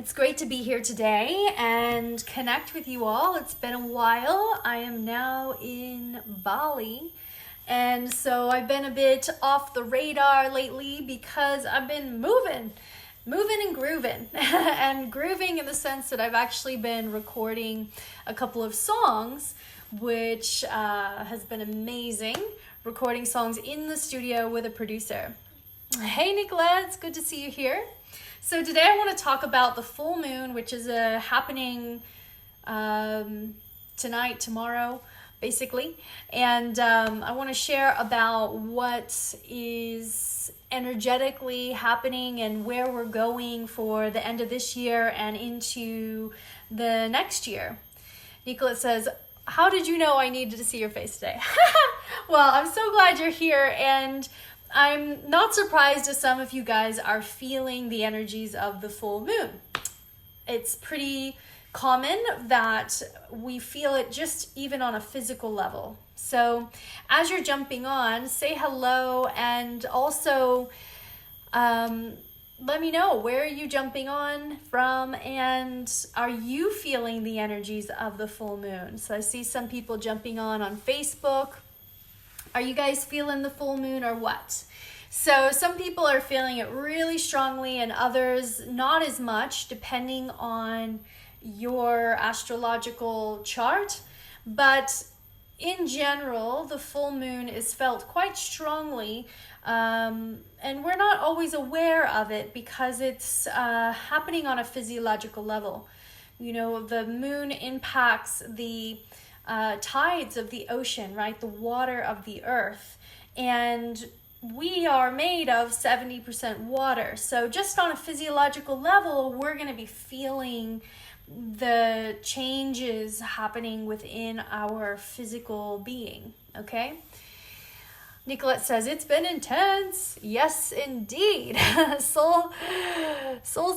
It's great to be here today and connect with you all. It's been a while. I am now in Bali, and so I've been a bit off the radar lately because I've been moving and grooving. And grooving in the sense that I've actually been recording a couple of songs, which has been amazing, recording songs in the studio with a producer. Hey Nicola, it's good to see you here. So today I want to talk about the full moon, which is happening tonight, tomorrow, basically. And I want to share about what is energetically happening and where we're going for the end of this year and into the next year. Nicolette says, how did you know I needed to see your face today? Well, I'm so glad you're here, and I'm not surprised if some of you guys are feeling the energies of the full moon. It's pretty common that we feel it just even on a physical level. So as you're jumping on, say hello, and also let me know, where are you jumping on from, and are you feeling the energies of the full moon? So I see some people jumping on Facebook. Are you guys feeling the full moon or what? So some people are feeling it really strongly and others not as much, depending on your astrological chart. But in general, the full moon is felt quite strongly, and we're not always aware of it because it's happening on a physiological level. You know, the moon impacts the tides of the ocean, right? The water of the earth. And we are made of 70% water. So just on a physiological level, we're going to be feeling the changes happening within our physical being, okay? Nicolette says, it's been intense. Yes, indeed. Soul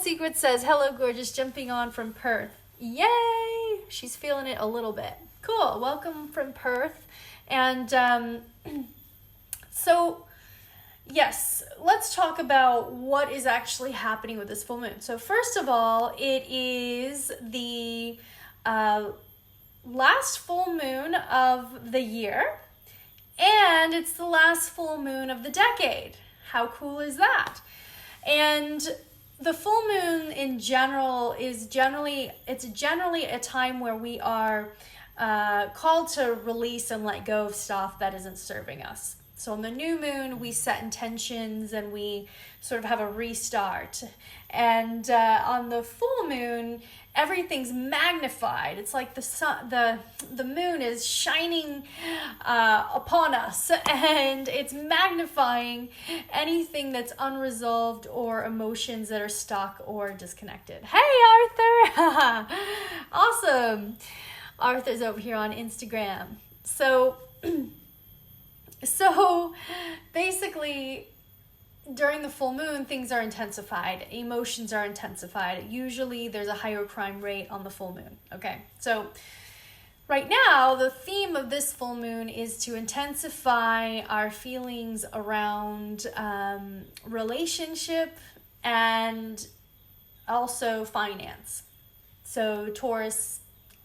Secret says, hello, gorgeous, jumping on from Perth. Yay! She's feeling it a little bit. Cool. Welcome from Perth. And so, yes, let's talk about what is actually happening with this full moon. So first of all, it is the last full moon of the year, and it's the last full moon of the decade. How cool is that? And the full moon in general is generally a time where we are called to release and let go of stuff that isn't serving us. So on the new moon, we set intentions and we sort of have a restart. And on the full moon, everything's magnified. It's like the sun, the moon is shining upon us, and it's magnifying anything that's unresolved or emotions that are stuck or disconnected. Hey, Arthur! Awesome. Arthur's over here on Instagram. So basically, during the full moon, things are intensified. Emotions are intensified. Usually there's a higher crime rate on the full moon. Okay, so right now, the theme of this full moon is to intensify our feelings around relationship and also finance. So Taurus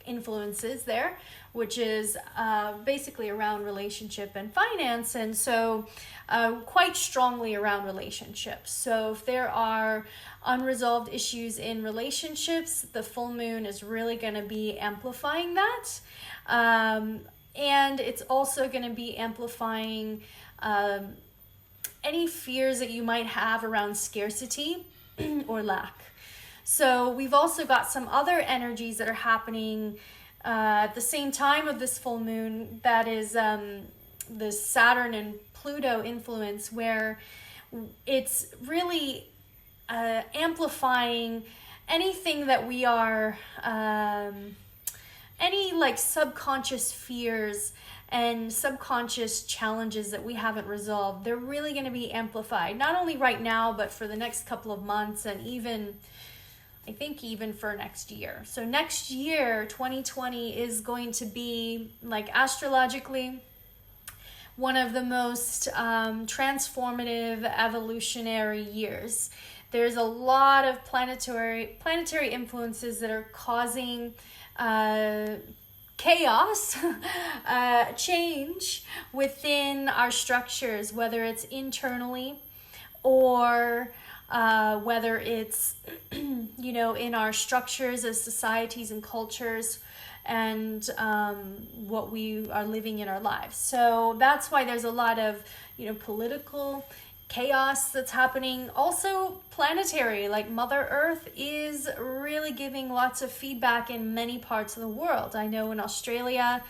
influences there, which is basically around relationship and finance, and so quite strongly around relationships. So if there are unresolved issues in relationships, the full moon is really going to be amplifying that, and it's also going to be amplifying any fears that you might have around scarcity or lack. So we've also got some other energies that are happening at the same time of this full moon, that is the Saturn and Pluto influence, where it's really amplifying anything that we are, any like subconscious fears and subconscious challenges that we haven't resolved. They're really going to be amplified, not only right now, but for the next couple of months, and even I think even for next year. So next year, 2020, is going to be, like, astrologically, one of the most transformative evolutionary years. There's a lot of planetary influences that are causing chaos, change within our structures, whether it's internally or whether it's, in our structures as societies and cultures, and what we are living in our lives. So that's why there's a lot of, political chaos that's happening. Also planetary, like Mother Earth is really giving lots of feedback in many parts of the world. I know in Australia,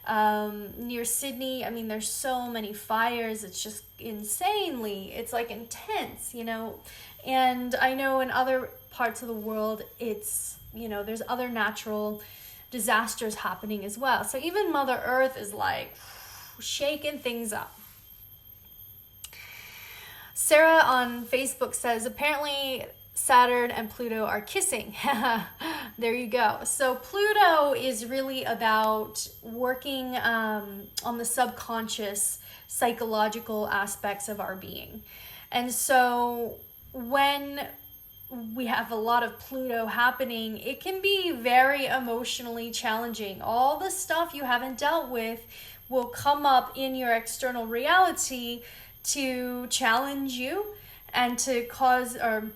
near Sydney, there's so many fires. It's just insanely, it's like intense, and I know in other parts of the world, it's, there's other natural disasters happening as well. So even Mother Earth is like shaking things up. Sarah on Facebook says, apparently Saturn and Pluto are kissing. There you go. So Pluto is really about working on the subconscious psychological aspects of our being. And so when we have a lot of Pluto happening, it can be very emotionally challenging. All the stuff you haven't dealt with will come up in your external reality to challenge you and to cause, or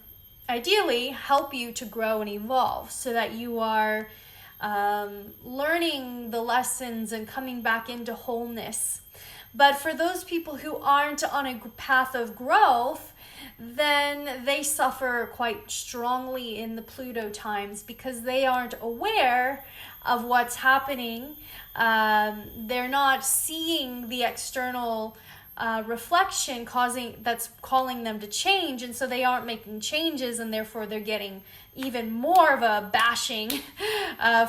ideally help you to grow and evolve, so that you are learning the lessons and coming back into wholeness. But for those people who aren't on a path of growth, then they suffer quite strongly in the Pluto times because they aren't aware of what's happening. They're not seeing the external reflection that's calling them to change, and so they aren't making changes, and therefore they're getting even more of a bashing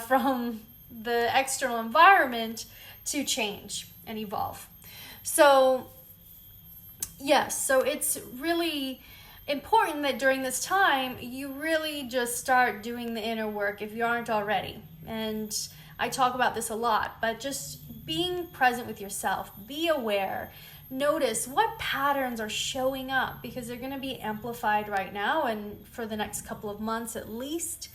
from the external environment to change and evolve. So yes, so it's really important that during this time you really just start doing the inner work if you aren't already. And I talk about this a lot, but just being present with yourself, be aware, notice what patterns are showing up, because they're going to be amplified right now and for the next couple of months at least,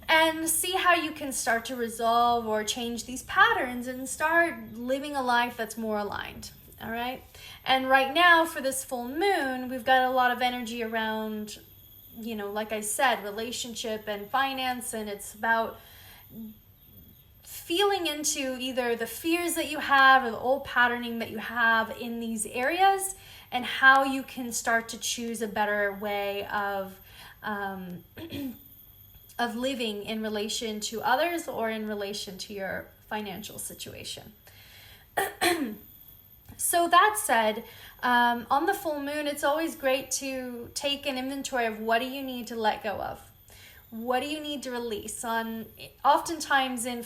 and see how you can start to resolve or change these patterns and start living a life that's more aligned. All right. And right now for this full moon, we've got a lot of energy around, like I said, relationship and finance, and it's about feeling into either the fears that you have or the old patterning that you have in these areas, and how you can start to choose a better way of living in relation to others or in relation to your financial situation. So that said, on the full moon, it's always great to take an inventory of what do you need to let go of? What do you need to release? Oftentimes in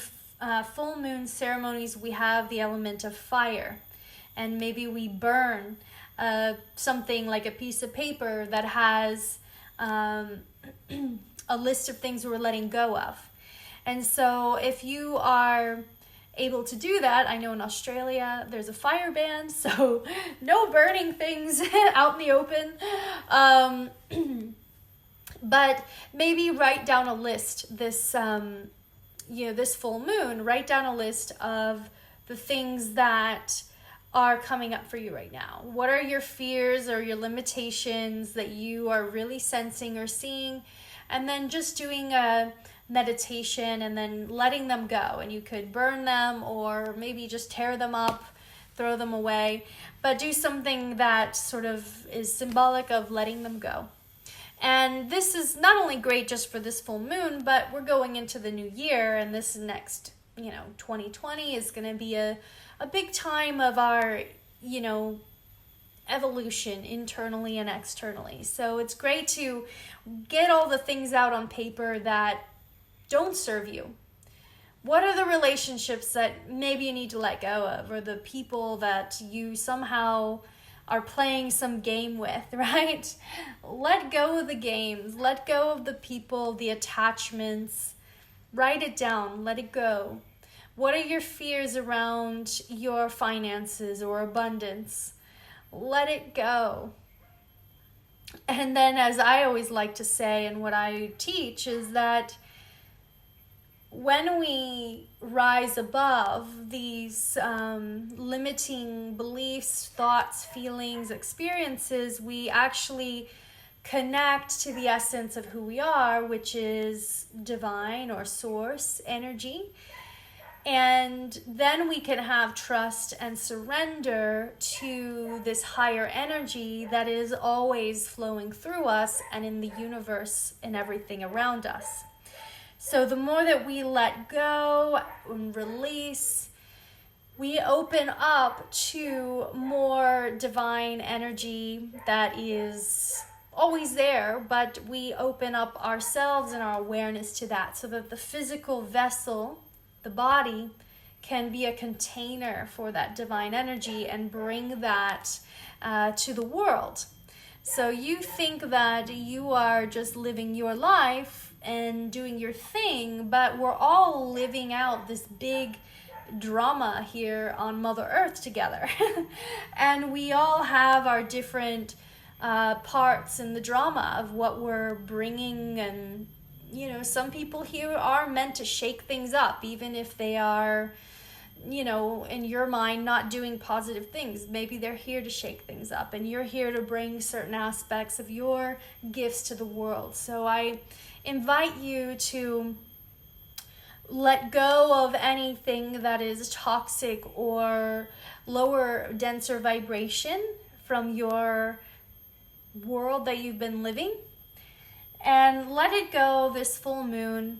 full moon ceremonies, we have the element of fire, and maybe we burn something like a piece of paper that has a list of things we're letting go of. And so if you are able to do that, I know in Australia there's a fire ban, so no burning things out in the open. But maybe write down a list this this full moon, write down a list of the things that are coming up for you right now. What are your fears or your limitations that you are really sensing or seeing? And then just doing a meditation and then letting them go. And you could burn them or maybe just tear them up, throw them away, but do something that sort of is symbolic of letting them go. And this is not only great just for this full moon, but we're going into the new year, and this next, 2020 is going to be a big time of our, evolution internally and externally. So it's great to get all the things out on paper that don't serve you. What are the relationships that maybe you need to let go of, or the people that you somehow are playing some game with, right? Let go of the games, let go of the people, the attachments, write it down, let it go. What are your fears around your finances or abundance? Let it go. And then, as I always like to say, and what I teach, is that when we rise above these limiting beliefs, thoughts, feelings, experiences, we actually connect to the essence of who we are, which is divine or source energy. And then we can have trust and surrender to this higher energy that is always flowing through us and in the universe and everything around us. So the more that we let go and release, we open up to more divine energy that is always there, but we open up ourselves and our awareness to that, so that the physical vessel, the body, can be a container for that divine energy and bring that to the world. So you think that you are just living your life and doing your thing, but we're all living out this big drama here on Mother Earth together. And we all have our different parts in the drama of what we're bringing. And some people here are meant to shake things up, even if they are, in your mind, not doing positive things. Maybe they're here to shake things up, and you're here to bring certain aspects of your gifts to the world. So I invite you to let go of anything that is toxic or lower, denser vibration from your world that you've been living, and let it go this full moon.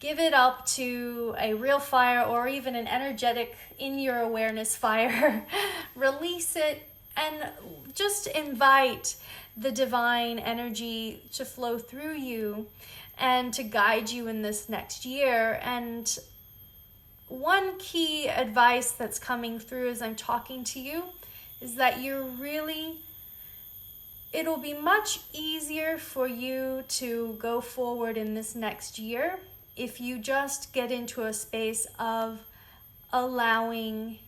Give it up to a real fire, or even an energetic in your awareness fire. Release it and just invite the divine energy to flow through you and to guide you in this next year. And one key advice that's coming through as I'm talking to you is that it'll be much easier for you to go forward in this next year if you just get into a space of allowing,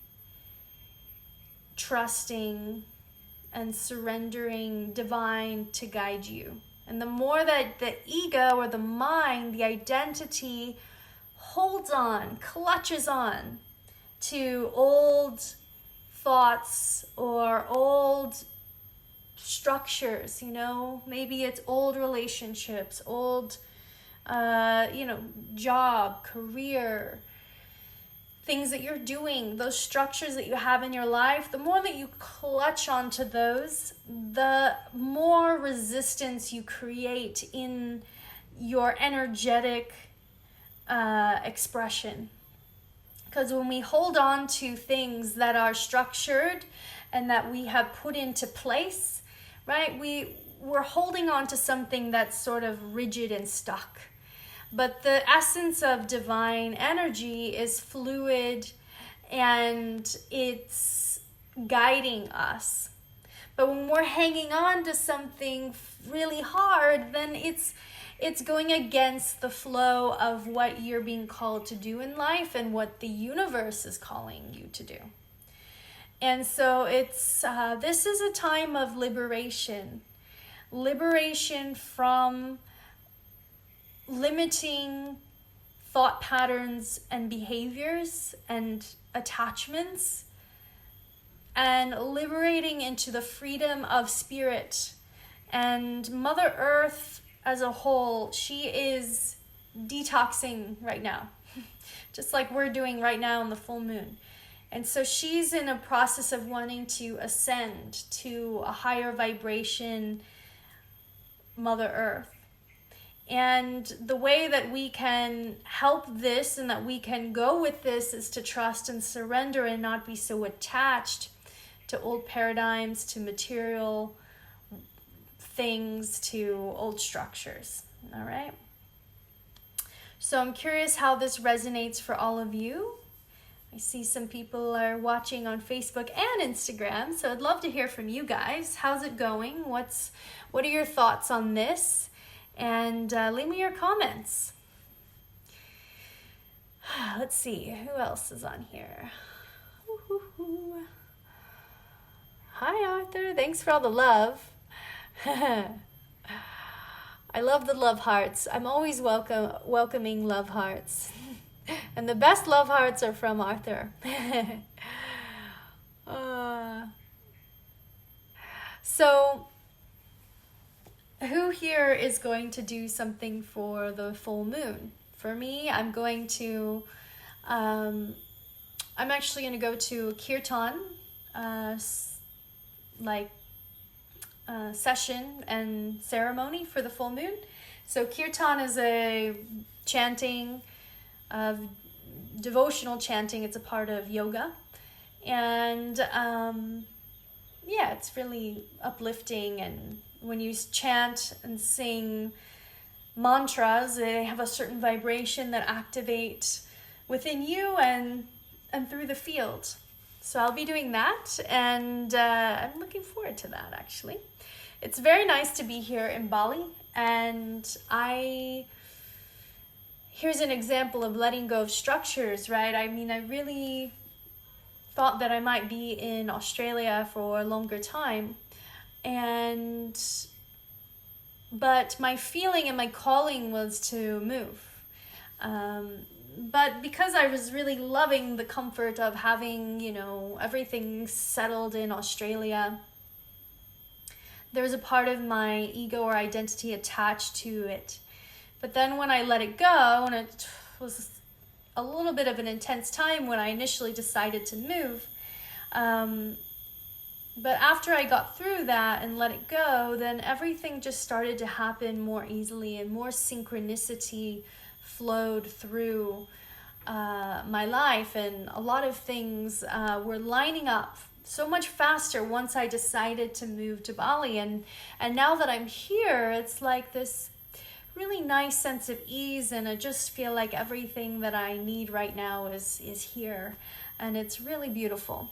trusting, and surrendering divine to guide you. And the more that the ego or the mind, the identity, holds on, clutches on to old thoughts or old structures, maybe it's old relationships, old job, career, things that you're doing, those structures that you have in your life, the more that you clutch onto those, the more resistance you create in your energetic expression. Because when we hold on to things that are structured and that we have put into place, right, we're holding on to something that's sort of rigid and stuck. But the essence of divine energy is fluid, and it's guiding us. But when we're hanging on to something really hard, then it's going against the flow of what you're being called to do in life and what the universe is calling you to do. And so this is a time of liberation from limiting thought patterns and behaviors and attachments, and liberating into the freedom of spirit. And Mother Earth as a whole, she is detoxing right now, just like we're doing right now in the full moon. And so she's in a process of wanting to ascend to a higher vibration, Mother Earth. And the way that we can help this and that we can go with this is to trust and surrender and not be so attached to old paradigms, to material things, to old structures. All right? So I'm curious how this resonates for all of you. I see some people are watching on Facebook and Instagram, so I'd love to hear from you guys. How's it going? What are your thoughts on this? And leave me your comments. Let's see, who else is on here? Hi, Arthur. Thanks for all the love. I love the love hearts. I'm always welcoming love hearts. And the best love hearts are from Arthur. So, who here is going to do something for the full moon? For me, I'm actually going to go to a kirtan, session and ceremony for the full moon. So kirtan is a chanting of devotional chanting. It's a part of yoga, and it's really uplifting. And when you chant and sing mantras, they have a certain vibration that activate within you and through the field. So I'll be doing that, and I'm looking forward to that, actually. It's very nice to be here in Bali, and here's an example of letting go of structures, right? I mean, I really thought that I might be in Australia for a longer time, but my feeling and my calling was to move. But because I was really loving the comfort of having, everything settled in Australia, there was a part of my ego or identity attached to it. But then when I let it go, and it was a little bit of an intense time when I initially decided to move, but after I got through that and let it go, then everything just started to happen more easily, and more synchronicity flowed through my life, and a lot of things were lining up so much faster once I decided to move to Bali. And now that I'm here, it's like this really nice sense of ease, and I just feel like everything that I need right now is here, and it's really beautiful.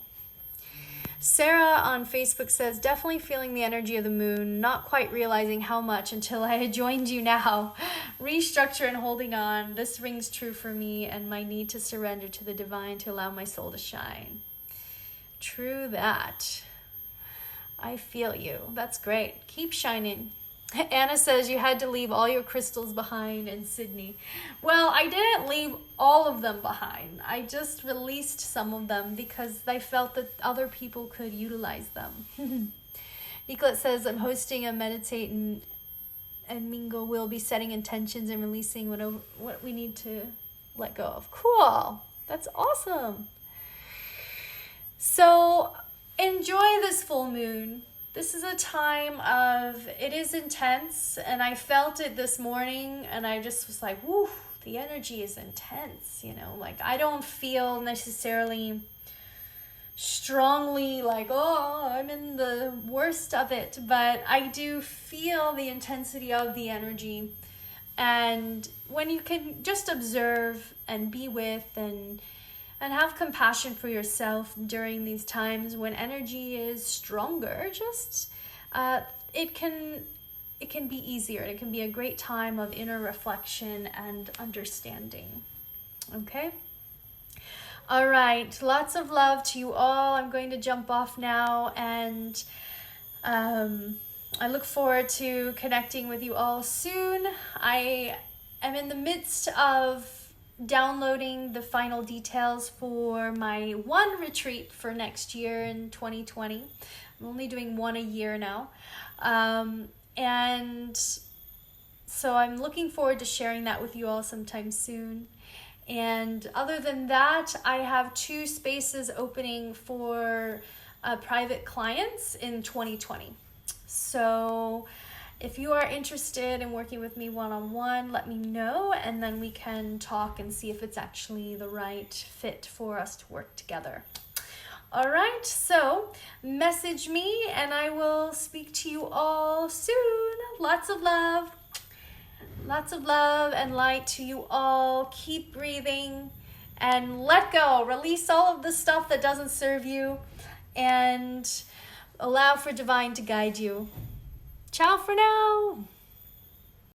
Sarah on Facebook says, definitely feeling the energy of the moon, not quite realizing how much until I had joined you now. Restructure and holding on. This rings true for me and my need to surrender to the divine to allow my soul to shine. True that. I feel you. That's great. Keep shining. Anna says you had to leave all your crystals behind in Sydney. Well, I didn't leave all of them behind. I just released some of them because I felt that other people could utilize them. Nicolette says, I'm hosting a meditate and mingle. We'll be setting intentions and releasing what we need to let go of. Cool. That's awesome. So enjoy this full moon. This is a time it is intense, and I felt it this morning, and I just was like, whoo, the energy is intense, like I don't feel necessarily strongly like, oh, I'm in the worst of it, but I do feel the intensity of the energy. And when you can just observe and be with and have compassion for yourself during these times when energy is stronger, just it can be easier. It can be a great time of inner reflection and understanding. Okay? All right. Lots of love to you all. I'm going to jump off now, and I look forward to connecting with you all soon. I am in the midst of downloading the final details for my one retreat for next year in 2020. I'm only doing one a year now. And so I'm looking forward to sharing that with you all sometime soon. And other than that, I have 2 spaces opening for private clients in 2020. So if you are interested in working with me one-on-one, let me know, and then we can talk and see if it's actually the right fit for us to work together. All right, so message me, and I will speak to you all soon. Lots of love and light to you all. Keep breathing and let go. Release all of the stuff that doesn't serve you, and allow for divine to guide you. Ciao for now.